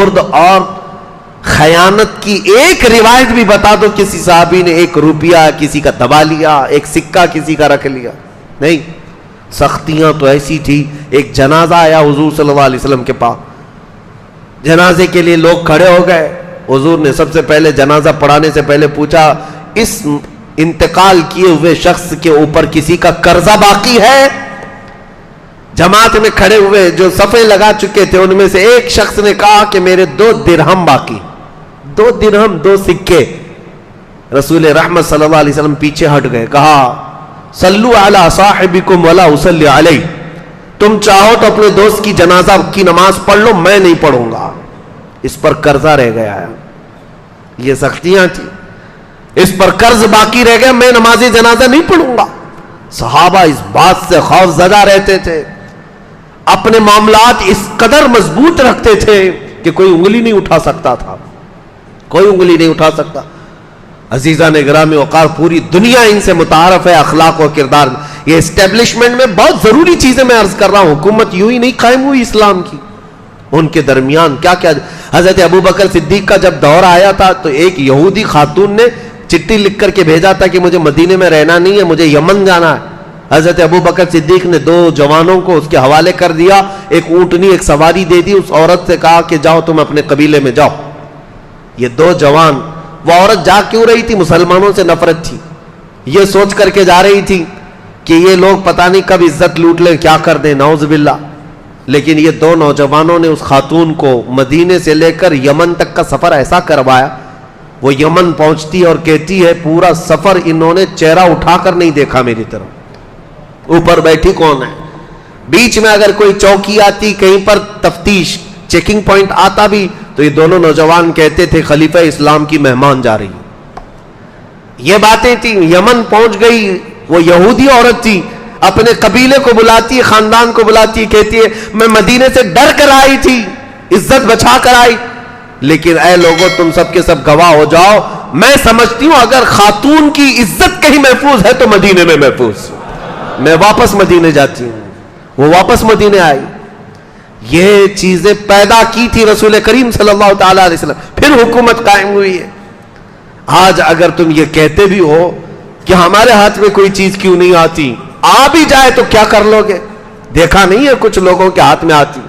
برد اور خیانت کی ایک روایت بھی بتا دو کسی صحابی نے 1 روپیہ کسی کا دبا لیا, 1 سکہ کسی کا رکھ لیا؟ نہیں. سختیاں تو ایسی تھی. ایک جنازہ آیا حضور صلی اللہ علیہ وسلم کے پاس, جنازے کے لیے لوگ کھڑے ہو گئے. حضور نے سب سے پہلے جنازہ پڑھانے سے پہلے پوچھا, اس انتقال کیے ہوئے شخص کے اوپر کسی کا قرضہ باقی ہے؟ جماعت میں کھڑے ہوئے جو صفیں لگا چکے تھے ان میں سے ایک شخص نے کہا کہ میرے 2 درہم باقی. 2 درہم, 2 سکے. رسول رحمت صلی اللہ علیہ وسلم پیچھے ہٹ گئے, کہا صلو علی صاحبکم ولا اصلی علیہ, تم چاہو تو اپنے دوست کی جنازہ کی نماز پڑھ لو, میں نہیں پڑھوں گا. اس پر قرضہ رہ گیا ہے. یہ سختیاں تھی, اس پر قرض باقی رہ گیا, میں نماز جنازہ نہیں پڑھوں گا. صحابہ اس بات سے خوف زدہ رہتے تھے, اپنے معاملات اس قدر مضبوط رکھتے تھے کہ کوئی انگلی نہیں اٹھا سکتا تھا, کوئی انگلی نہیں اٹھا سکتا. عزیزان گرامی وقار, پوری دنیا ان سے متعارف ہے اخلاق و کردار. یہ اسٹیبلشمنٹ میں بہت ضروری چیزیں میں عرض کر رہا ہوں. حکومت یوں ہی نہیں قائم ہوئی اسلام کی, ان کے درمیان کیا کیا. حضرت ابوبکر صدیق کا جب دور آیا تھا تو ایک یہودی خاتون نے چٹھی لکھ کر کے بھیجا تھا کہ مجھے مدینے میں رہنا نہیں ہے, مجھے یمن جانا ہے. حضرت ابوبکر صدیق نے 2 جوانوں کو اس کے حوالے کر دیا, ایک اونٹنی ایک سواری دے دی, اس عورت سے کہا کہ جاؤ تم اپنے قبیلے میں جاؤ. یہ 2 جوان, وہ عورت جا کیوں رہی تھی؟ مسلمانوں سے نفرت تھی, یہ سوچ کر کے جا رہی تھی کہ یہ لوگ پتہ نہیں کب عزت لوٹ لیں, کیا کر دیں, نعوذ باللہ. لیکن یہ 2 نوجوانوں نے اس خاتون کو مدینے سے لے کر یمن تک کا سفر ایسا کروایا, وہ یمن پہنچتی اور کہتی ہے پورا سفر انہوں نے چہرہ اٹھا کر نہیں دیکھا میری طرف, اوپر بیٹھی کون ہے. بیچ میں اگر کوئی چوکی آتی, کہیں پر تفتیش چیکنگ پوائنٹ آتا بھی, تو یہ دونوں نوجوان کہتے تھے خلیفہ اسلام کی مہمان جا رہی. یہ باتیں تھیں. یمن پہنچ گئی, وہ یہودی عورت تھی, اپنے قبیلے کو بلاتی, خاندان کو بلاتی, کہتی ہے میں مدینے سے ڈر کر آئی تھی, عزت بچا کر آئی, لیکن اے لوگوں تم سب کے سب گواہ ہو جاؤ, میں سمجھتی ہوں اگر خاتون کی عزت کہیں محفوظ ہے تو مدینے میں محفوظ. میں واپس مدینے جاتی ہوں. وہ واپس مدینے آئی. یہ چیزیں پیدا کی تھی رسول کریم صلی اللہ تعالی علیہ وسلم, پھر حکومت قائم ہوئی ہے. آج اگر تم یہ کہتے بھی ہو کہ ہمارے ہاتھ میں کوئی چیز کیوں نہیں آتی, آ بھی جائے تو کیا کر لو گے؟ دیکھا نہیں ہے کچھ لوگوں کے ہاتھ میں آتی,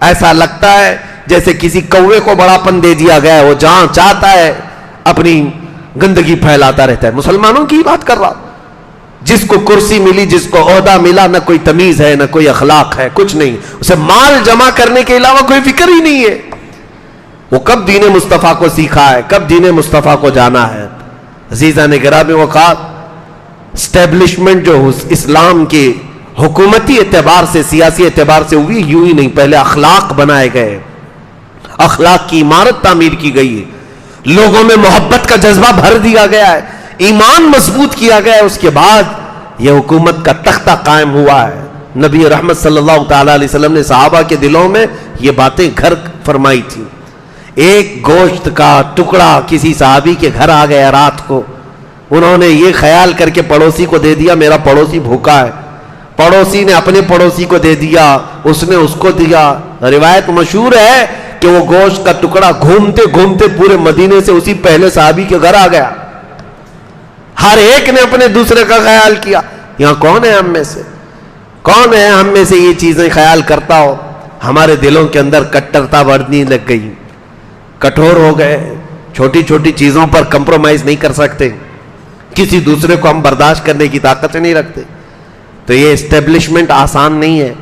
ایسا لگتا ہے جیسے کسی کوے کو بڑاپن دے دیا گیا ہے, وہ جہاں چاہتا ہے اپنی گندگی پھیلاتا رہتا ہے. مسلمانوں کی بات کر رہا ہوں, جس کو کرسی ملی, جس کو عہدہ ملا, نہ کوئی تمیز ہے نہ کوئی اخلاق ہے, کچھ نہیں, اسے مال جمع کرنے کے علاوہ کوئی فکر ہی نہیں ہے. وہ کب دین مصطفیٰ کو سیکھا ہے, کب دین مصطفیٰ کو جانا ہے. عزیزان گرامی وقار, اسٹیبلشمنٹ جو اسلام کے حکومتی اعتبار سے, سیاسی اعتبار سے ہوئی, یوں ہی نہیں, پہلے اخلاق بنائے گئے, اخلاق کی عمارت تعمیر کی گئی ہے, لوگوں میں محبت کا جذبہ بھر دیا گیا ہے, ایمان مضبوط کیا گیا ہے. اس کے بعد یہ حکومت کا تختہ قائم ہوا ہے. نبی رحمت صلی اللہ تعالی علیہ وسلم نے صحابہ کے دلوں میں یہ باتیں گھر فرمائی تھی. ایک گوشت کا ٹکڑا کسی صحابی کے گھر آ گیا رات کو, انہوں نے یہ خیال کر کے پڑوسی کو دے دیا میرا پڑوسی بھوکا ہے, پڑوسی نے اپنے پڑوسی کو دے دیا, اس نے اس کو دیا. روایت مشہور ہے کہ وہ گوشت کا ٹکڑا گھومتے گھومتے پورے مدینے سے اسی پہلے صحابی کے گھر آ گیا. ہر ایک نے اپنے دوسرے کا خیال کیا. یہاں کون ہے ہم میں سے, کون ہے ہم میں سے یہ چیزیں خیال کرتا ہو؟ ہمارے دلوں کے اندر کٹرتا بڑھنے لگ گئی, کٹھور ہو گئے, چھوٹی چھوٹی چیزوں پر کمپرومائز نہیں کر سکتے, کسی دوسرے کو ہم برداشت کرنے کی طاقت نہیں رکھتے. تو یہ اسٹیبلشمنٹ آسان نہیں ہے,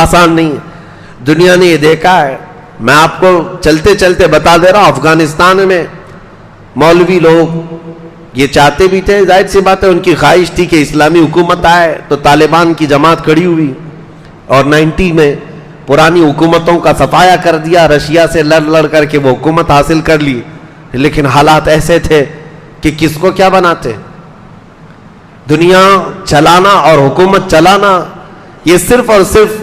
آسان نہیں ہے. دنیا نے یہ دیکھا ہے, میں آپ کو چلتے چلتے بتا دے رہا ہوں, افغانستان میں مولوی لوگ یہ چاہتے بھی تھے, ظاہر سی بات ہے ان کی خواہش تھی کہ اسلامی حکومت آئے, تو طالبان کی جماعت کھڑی ہوئی اور 90 میں پرانی حکومتوں کا صفایا کر دیا, رشیا سے لڑ کر کے وہ حکومت حاصل کر لی. لیکن حالات ایسے تھے کہ کس کو کیا بناتے. دنیا چلانا اور حکومت چلانا یہ صرف اور صرف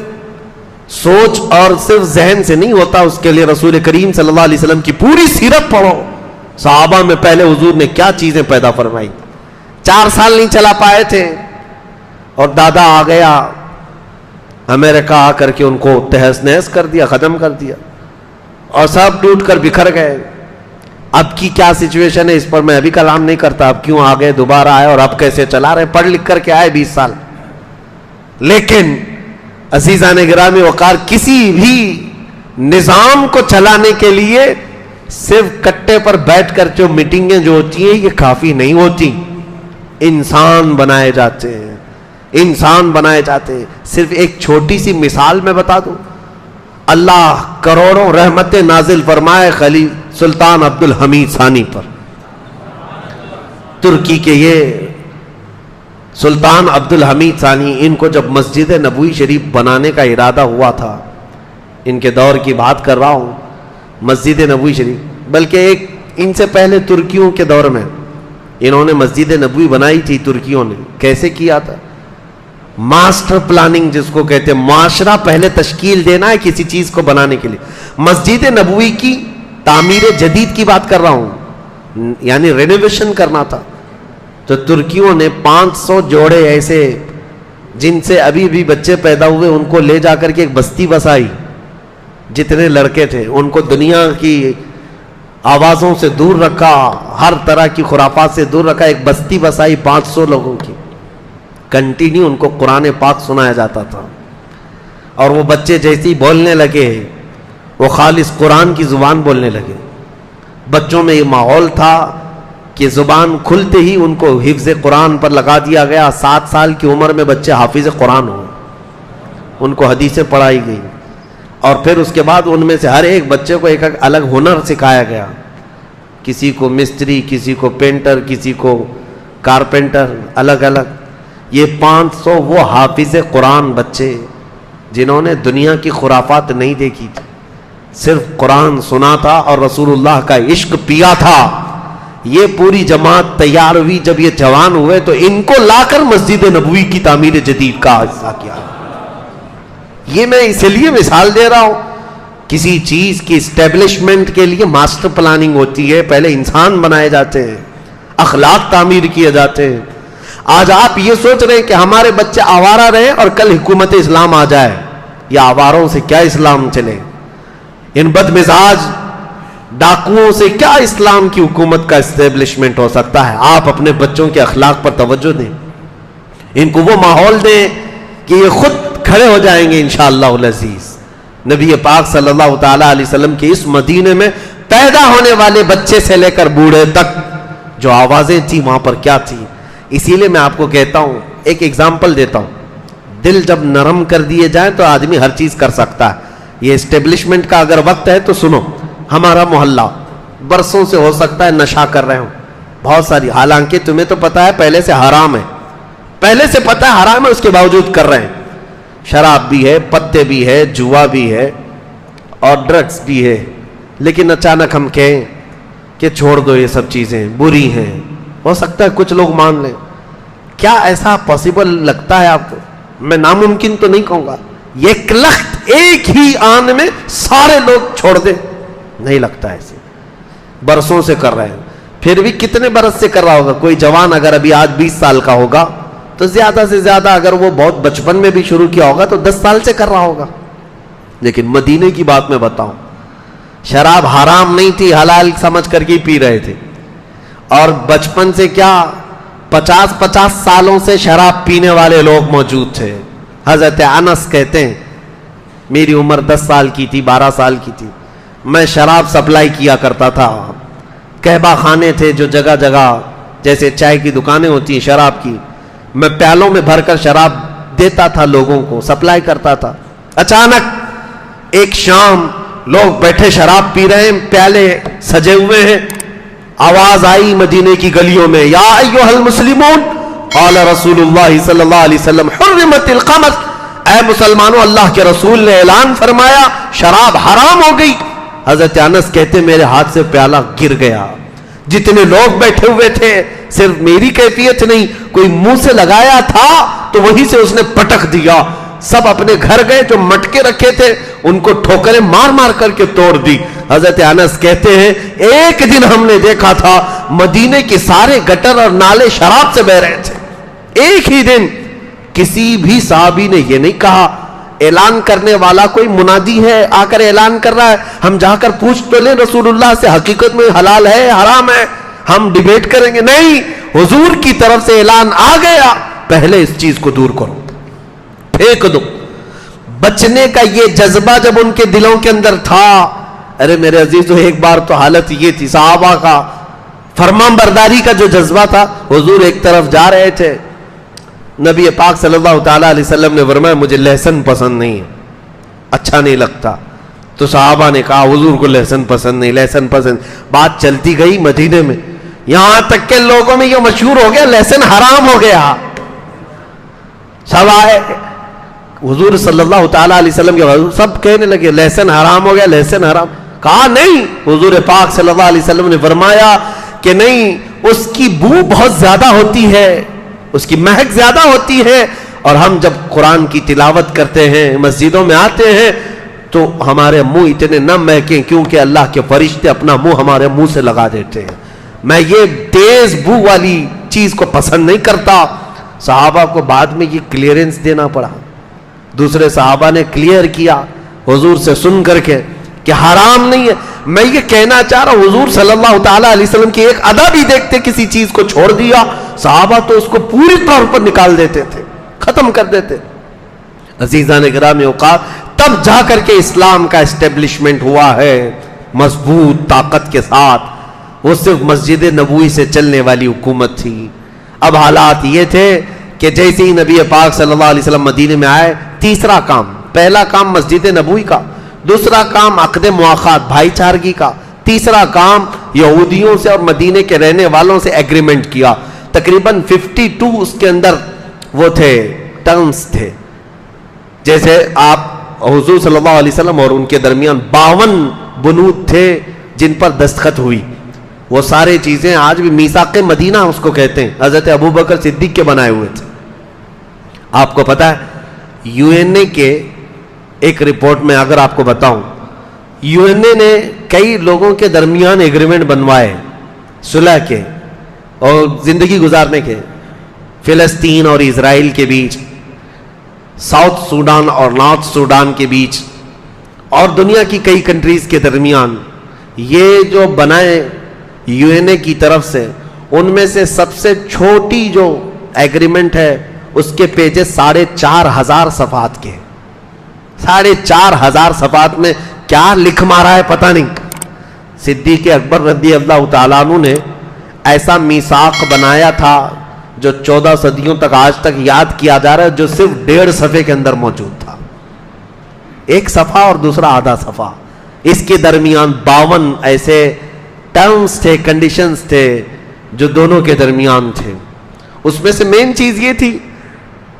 سوچ اور صرف ذہن سے نہیں ہوتا, اس کے لیے رسول کریم صلی اللہ علیہ وسلم کی پوری سیرت پڑھو. صحابہ میں پہلے حضور نے کیا چیزیں پیدا فرمائی. 4 سال نہیں چلا پائے تھے اور دادا آ گیا امریکہ, آ کر کے ان کو تہس نہس کر دیا, ختم کر دیا. اور سب ٹوٹ کر بکھر گئے. اب کی کیا سچویشن ہے اس پر میں ابھی کلام نہیں کرتا. اب کیوں آ گئے, دوبارہ آئے, اور اب کیسے چلا رہے, پڑھ لکھ کر کے آئے 20 سال. لیکن عزیزان گرامی وقار, کسی بھی نظام کو چلانے کے لیے صرف کٹے پر بیٹھ کر جو میٹنگیں جو ہوتی ہیں یہ کافی نہیں ہوتی. انسان بنائے جاتے ہیں, انسان بنائے جاتے ہیں. صرف ایک چھوٹی سی مثال میں بتا دوں, اللہ کروڑوں رحمتیں نازل فرمائے خلیل سلطان عبد الحمید ثانی پر. ترکی کے یہ سلطان عبد الحمید ثانی, ان کو جب مسجد نبوی شریف بنانے کا ارادہ ہوا تھا, ان کے دور کی بات کر رہا ہوں, مسجد نبوی شریف, بلکہ ایک ان سے پہلے ترکیوں کے دور میں انہوں نے مسجد نبوی بنائی تھی. ترکیوں نے کیسے کیا تھا؟ ماسٹر پلاننگ جس کو کہتے ہیں, معاشرہ پہلے تشکیل دینا ہے کسی چیز کو بنانے کے لیے. مسجد نبوی کی تعمیر جدید کی بات کر رہا ہوں, یعنی رینوویشن کرنا تھا. تو ترکیوں نے 500 جوڑے ایسے جن سے ابھی بھی بچے پیدا ہوئے ان کو لے جا کر کے ایک بستی بسائی. جتنے لڑکے تھے ان کو دنیا کی آوازوں سے دور رکھا, ہر طرح کی خرافات سے دور رکھا, ایک بستی بسائی 500 لوگوں کی. کنٹینیو ان کو قرآن پاک سنایا جاتا تھا, اور وہ بچے جیسے ہی بولنے لگے وہ خالص قرآن کی زبان بولنے لگے. بچوں میں یہ ماحول تھا کہ زبان کھلتے ہی ان کو حفظ قرآن پر لگا دیا گیا. 7 سال کی عمر میں بچے حافظ قرآن ہوئے, ان کو حدیثیں پڑھائی گئی, اور پھر اس کے بعد ان میں سے ہر ایک بچے کو ایک الگ ہنر سکھایا گیا. کسی کو مستری, کسی کو پینٹر, کسی کو کارپینٹر, الگ الگ. یہ 500 وہ حافظ قرآن بچے جنہوں نے دنیا کی خرافات نہیں دیکھی تھی, صرف قرآن سنا تھا اور رسول اللہ کا عشق پیا تھا. یہ پوری جماعت تیار ہوئی. جب یہ جوان ہوئے تو ان کو لا کر مسجد نبوی کی تعمیر جدید کا حصہ کیا. یہ میں اس لیے مثال دے رہا ہوں, کسی چیز کی اسٹیبلشمنٹ کے لیے ماسٹر پلاننگ ہوتی ہے, پہلے انسان بنائے جاتے ہیں, اخلاق تعمیر کیے جاتے ہیں. آج آپ یہ سوچ رہے ہیں کہ ہمارے بچے آوارہ رہے اور کل حکومت اسلام آ جائے, یا آواروں سے کیا اسلام چلے, ان بد مزاج ڈاکوؤں سے کیا اسلام کی حکومت کا اسٹیبلشمنٹ ہو سکتا ہے. آپ اپنے بچوں کے اخلاق پر توجہ دیں, ان کو وہ ماحول دیں کہ یہ خود کھڑے ہو جائیں گے انشاءاللہ العزیز. نبی پاک صلی اللہ تعالی علیہ وسلم کے اس مدینے میں پیدا ہونے والے بچے سے لے کر بوڑھے تک جو آوازیں تھیں وہاں پر کیا تھی. اسی لیے میں آپ کو کہتا ہوں, ایک ایگزامپل دیتا ہوں, دل جب نرم کر دیے جائیں تو آدمی ہر چیز کر سکتا ہے. یہ اسٹیبلشمنٹ کا اگر وقت ہے تو سنو, ہمارا محلہ برسوں سے ہو سکتا ہے نشہ کر رہے ہوں بہت ساری, حالانکہ تمہیں تو پتا ہے پہلے سے حرام ہے, پہلے سے پتا ہے حرام ہے, اس کے باوجود کر رہے ہیں. شراب بھی ہے, پتے بھی ہے, جوا بھی ہے, اور ڈرگس بھی ہے. لیکن اچانک ہم کہیں کہ چھوڑ دو یہ سب چیزیں بری ہیں, ہو سکتا ہے کچھ لوگ مان لیں. کیا ایسا پاسبل لگتا ہے آپ کو؟ میں ناممکن تو نہیں کہوں گا, ایک لخت ایک ہی آن میں سارے لوگ چھوڑ دیں, نہیں لگتا ایسے. برسوں سے کر رہے ہیں, پھر بھی کتنے برس سے کر رہا ہوگا. کوئی جوان اگر ابھی آج 20 سال کا ہوگا تو زیادہ سے زیادہ اگر وہ بہت بچپن میں بھی شروع کیا ہوگا تو 10 سال سے کر رہا ہوگا. لیکن مدینے کی بات میں بتاؤں, شراب حرام نہیں تھی, حلال سمجھ کر کے پی رہے تھے, اور بچپن سے کیا 50 سالوں سے شراب پینے والے لوگ موجود تھے. حضرت انس کہتے ہیں میری عمر 10 سال کی تھی, 12 سال کی تھی, میں شراب سپلائی کیا کرتا تھا. کہبہ خانے تھے جو جگہ جگہ جیسے چائے کی دکانیں ہوتی ہیں شراب کی, میں پیالوں میں بھر کر شراب دیتا تھا, لوگوں کو سپلائی کرتا تھا. اچانک ایک شام لوگ بیٹھے شراب پی رہے ہیں, پیالے سجے ہوئے ہیں, آواز آئی مدینے کی گلیوں میں, یا ایھا المسلمون, قال رسول اللہ صلی اللہ علیہ وسلم حرمت الخمر, اے مسلمانوں اللہ کے رسول نے اعلان فرمایا شراب حرام ہو گئی. حضرت انس کہتے میرے ہاتھ سے پیالہ گر گیا. جتنے لوگ بیٹھے ہوئے تھے, صرف میری کیفیت نہیں, کوئی منہ سے لگایا تھا تو وہیں سے اس نے پٹک دیا. سب اپنے گھر گئے, جو مٹکے رکھے تھے ان کو ٹھوکریں مار مار کر کے توڑ دی. حضرت انس کہتے ہیں ایک دن ہم نے دیکھا تھا مدینے کے سارے گٹر اور نالے شراب سے بہ رہے تھے, ایک ہی دن. کسی بھی صحابی نے یہ نہیں کہا اعلان کرنے والا کوئی منادی ہے، آ کر اعلان کر رہا ہے، ہم جا کر پوچھ تو لیں رسول اللہ سے حقیقت میں حلال ہے حرام ہے، ہم ڈیبیٹ کریں گے؟ نہیں، حضور کی طرف سے اعلان آ گیا، پہلے اس چیز کو دور کرو، پھینک دو۔ بچنے کا یہ جذبہ جب ان کے دلوں کے اندر تھا، ارے میرے عزیزو ایک بار تو حالت یہ تھی صحابہ کا فرمان برداری کا جو جذبہ تھا، حضور ایک طرف جا رہے تھے، نبی پاک صلی اللہ تعالی علیہ وسلم نے فرمایا مجھے لہسن پسند نہیں ہے، اچھا نہیں لگتا، تو صحابہ نے کہا حضور کو لہسن پسند نہیں، لہسن پسند، بات چلتی گئی مدینے میں، یہاں تک کہ لوگوں میں یہ مشہور ہو گیا لہسن حرام ہو گیا، سب آئے حضور صلی اللہ تعالی علیہ وسلم کے بعد سب کہنے لگے لہسن حرام ہو گیا، لہسن حرام، کہا نہیں، حضور پاک صلی اللہ علیہ وسلم نے فرمایا کہ نہیں، اس کی بو بہت زیادہ ہوتی ہے، اس کی مہک زیادہ ہوتی ہے، اور ہم جب قرآن کی تلاوت کرتے ہیں مسجدوں میں آتے ہیں تو ہمارے منہ اتنے نہ مہکیں، کیونکہ اللہ کے فرشتے اپنا منہ ہمارے منہ سے لگا دیتے ہیں، میں یہ تیز بو والی چیز کو پسند نہیں کرتا۔ صحابہ کو بعد میں یہ کلیئرنس دینا پڑا، دوسرے صحابہ نے کلیئر کیا حضور سے سن کر کے کہ حرام نہیں ہے۔ میں یہ کہنا چاہ رہا ہوں حضور صلی اللہ تعالی علیہ وسلم کی ایک ادا بھی دیکھتے، کسی چیز کو چھوڑ دیا، صحابہ تو اس کو پوری طور پر نکال دیتے تھے، ختم کر دیتے۔ عزیزان گرامی اوقات، تب جا کر کے اسلام کا اسٹیبلشمنٹ ہوا ہے مضبوط طاقت کے ساتھ، وہ صرف مسجد نبوی سے چلنے والی حکومت تھی۔ اب حالات یہ تھے کہ جیسے ہی نبی پاک صلی اللہ علیہ وسلم مدینے میں آئے، تیسرا کام، پہلا کام مسجد نبوی کا، دوسرا کام عقد مواخات بھائی چارگی کا، تیسرا کام یہودیوں سے اور مدینے کے رہنے والوں سے ایگریمنٹ کیا۔ تقریباً 52 اس کے اندر وہ تھے ٹرمز تھے، جیسے آپ حضور صلی اللہ علیہ وسلم اور ان کے درمیان 52 بنود تھے جن پر دستخط ہوئی، وہ سارے چیزیں آج بھی میثاق مدینہ اس کو کہتے ہیں، حضرت ابوبکر صدیق کے بنائے ہوئے تھے۔ آپ کو پتا ہے یو این اے کے ایک رپورٹ میں اگر آپ کو بتاؤں، یو این اے نے کئی لوگوں کے درمیان ایگریمنٹ بنوائے صلح کے اور زندگی گزارنے کے، فلسطین اور اسرائیل کے بیچ، ساؤتھ سوڈان اور نارتھ سوڈان کے بیچ، اور دنیا کی کئی کنٹریز کے درمیان، یہ جو بنائے یو این اے کی طرف سے، ان میں سے سب سے چھوٹی جو ایگریمنٹ ہے اس کے پیجز 4,500 صفحات کے، 4,500 صفحات میں کیا لکھ مارا ہے پتہ نہیں۔ صدیق اکبر رضی اللہ تعالیٰ عنہ نے ایسا میثاق بنایا تھا جو 14 صدیوں تک آج تک یاد کیا جا رہا ہے، جو صرف 1.5 صفحے کے اندر موجود تھا، ایک صفحہ اور دوسرا آدھا صفحہ، اس کے درمیان 52 ایسے ٹرمز تھے، کنڈیشنز تھے جو دونوں کے درمیان تھے۔ اس میں سے مین چیز یہ تھی،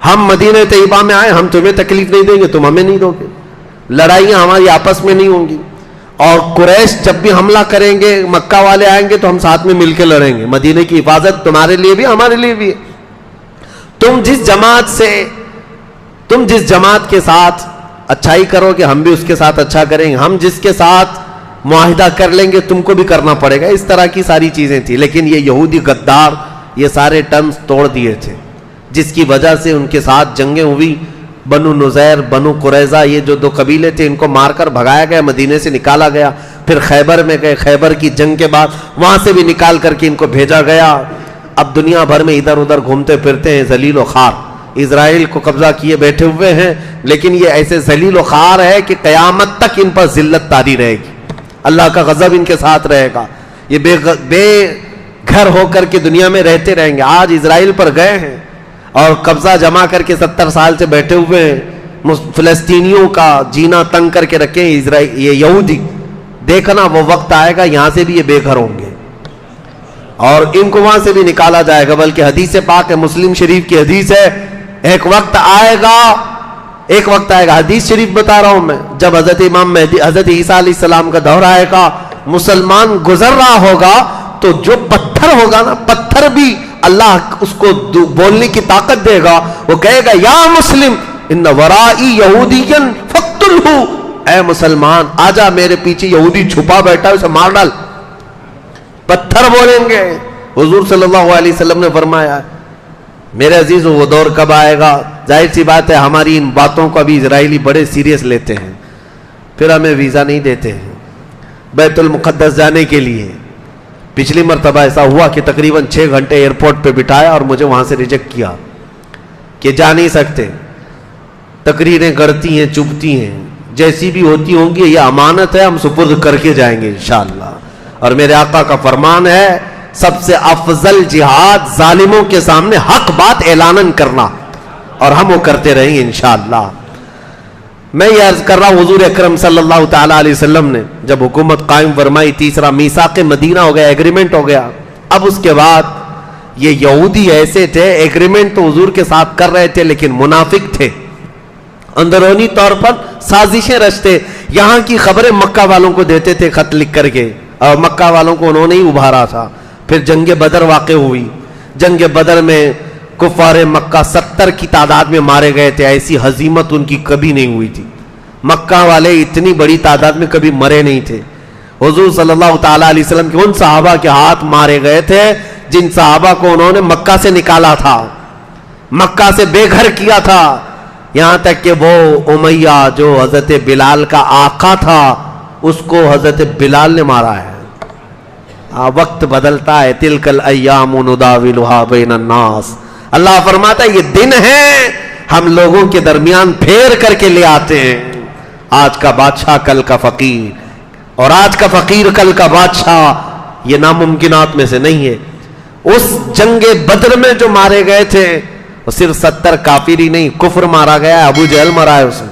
ہم مدینہ طیبہ میں آئے، ہم تمہیں تکلیف نہیں دیں گے، تم ہمیں نہیں دو گے، لڑائیاں ہماری آپس میں نہیں ہوں گی، اور قریش جب بھی حملہ کریں گے، مکہ والے آئیں گے تو ہم ساتھ میں مل کے لڑیں گے، مدینہ کی حفاظت تمہارے لیے بھی ہمارے لیے بھی ہے۔ تم جس جماعت کے ساتھ اچھائی کرو گے ہم بھی اس کے ساتھ اچھا کریں گے، ہم جس کے ساتھ معاہدہ کر لیں گے تم کو بھی کرنا پڑے گا، اس طرح کی ساری چیزیں تھی۔ لیکن یہ یہودی غدار یہ سارے ٹرمز توڑ دیے تھے، جس کی وجہ سے ان کے ساتھ جنگیں ہوئی، بنو نذیر، بنو قریظہ، یہ جو 2 قبیلے تھے ان کو مار کر بھگایا گیا، مدینے سے نکالا گیا، پھر خیبر میں گئے، خیبر کی جنگ کے بعد وہاں سے بھی نکال کر کے ان کو بھیجا گیا۔ اب دنیا بھر میں ادھر ادھر گھومتے پھرتے ہیں ذلیل و خوار، اسرائیل کو قبضہ کیے بیٹھے ہوئے ہیں، لیکن یہ ایسے ذلیل و خوار ہے کہ قیامت تک ان پر ذلت طاری رہے گی، اللہ کا غضب ان کے ساتھ رہے گا، یہ بے گھر ہو کر کے دنیا میں رہتے رہیں گے۔ آج اسرائیل پر گئے ہیں اور قبضہ جما کر کے 70 سال سے بیٹھے ہوئے ہیں، فلسطینیوں کا جینا تنگ کر کے رکھے ہیں یہ یہودی، دیکھنا وہ وقت آئے گا یہاں سے بھی یہ بے گھر ہوں گے اور ان کو وہاں سے بھی نکالا جائے گا۔ بلکہ حدیث پاک ہے، مسلم شریف کی حدیث ہے، ایک وقت آئے گا، حدیث شریف بتا رہا ہوں میں، جب حضرت امام مہدی، حضرت عیسیٰ علیہ السلام کا دور آئے گا، مسلمان گزر رہا ہوگا تو جو پتھر ہوگا نا، پتھر بھی اللہ اس کو بولنے کی طاقت دے گا، وہ کہے گا یا مسلم ان ورائی یہودیا فاقتلہ، اے مسلمان آجا میرے پیچھے یہودی چھپا بیٹھا ہے، اسے مار ڈال۔ پتھر بولیں گے۔ حضور صلی اللہ علیہ وسلم نے فرمایا میرے عزیز وہ دور کب آئے گا ظاہر سی بات ہے ہماری ان باتوں کو ابھی اسرائیلی بڑے سیریس لیتے ہیں، پھر ہمیں ویزا نہیں دیتے ہیں بیت المقدس جانے کے لیے۔ پچھلی مرتبہ ایسا ہوا کہ تقریباً 6 گھنٹے ایئرپورٹ پہ بٹھایا اور مجھے وہاں سے ریجیکٹ کیا کہ جا نہیں سکتے، تقریریں گڑتی ہیں، چبھتی ہیں، جیسی بھی ہوتی ہوں گی، یہ امانت ہے، ہم سپرد کر کے جائیں گے انشاءاللہ۔ اور میرے آقا کا فرمان ہے سب سے افضل جہاد ظالموں کے سامنے حق بات اعلاناً کرنا، اور ہم وہ کرتے رہیں گے انشاءاللہ۔ میں یہ عرض کر رہا ہوں حضور اکرم صلی اللہ تعالیٰ علیہ وسلم نے جب حکومت قائم فرمائی، تیسرا میثاق مدینہ ہو گیا، ایگریمنٹ ہو گیا۔ اب اس کے بعد یہ یہودی ایسے تھے، ایگریمنٹ تو حضور کے ساتھ کر رہے تھے لیکن منافق تھے، اندرونی طور پر سازشیں رچتے، یہاں کی خبریں مکہ والوں کو دیتے تھے خط لکھ کر کے، اور مکہ والوں کو انہوں نے ہی ابھارا تھا۔ پھر جنگ بدر واقع ہوئی، جنگ بدر میں کفار مکہ 70 کی تعداد میں مارے گئے تھے، ایسی ہزیمت ان کی کبھی نہیں ہوئی تھی، مکہ والے اتنی بڑی تعداد میں کبھی مرے نہیں تھے۔ حضور صلی اللہ تعالیٰ علیہ وسلم کے ان صحابہ کے ہاتھ مارے گئے تھے جن صحابہ کو انہوں نے مکہ سے نکالا تھا، مکہ سے بے گھر کیا تھا، یہاں تک کہ وہ امیہ جو حضرت بلال کا آقا تھا اس کو حضرت بلال نے مارا ہے۔ وقت بدلتا ہے، تلک الایام نداولها بین الناس، اللہ فرماتا ہے یہ دن ہے ہم لوگوں کے درمیان پھیر کر کے لے آتے ہیں، آج کا بادشاہ کل کا فقیر، اور آج کا فقیر کل کا بادشاہ، یہ ناممکنات میں سے نہیں ہے۔ اس جنگ بدر میں جو مارے گئے تھے وہ صرف 70 کافر ہی نہیں، کفر مارا گیا، ابو جہل مرا ہے اسے،